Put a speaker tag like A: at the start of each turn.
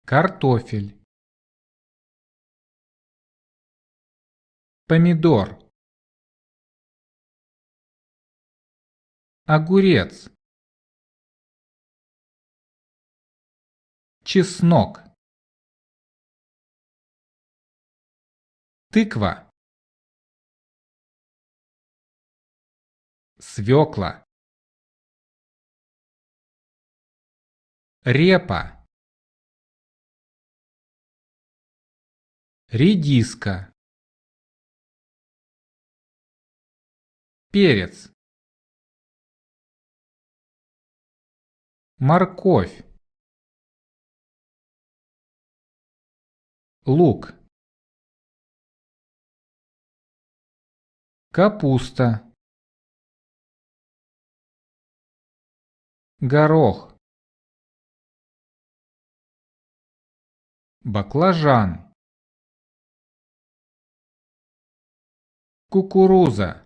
A: картофель, помидор, огурец, чеснок, тыква, свекла, репа, редиска, перец, морковь, лук, капуста, горох, баклажан, кукуруза,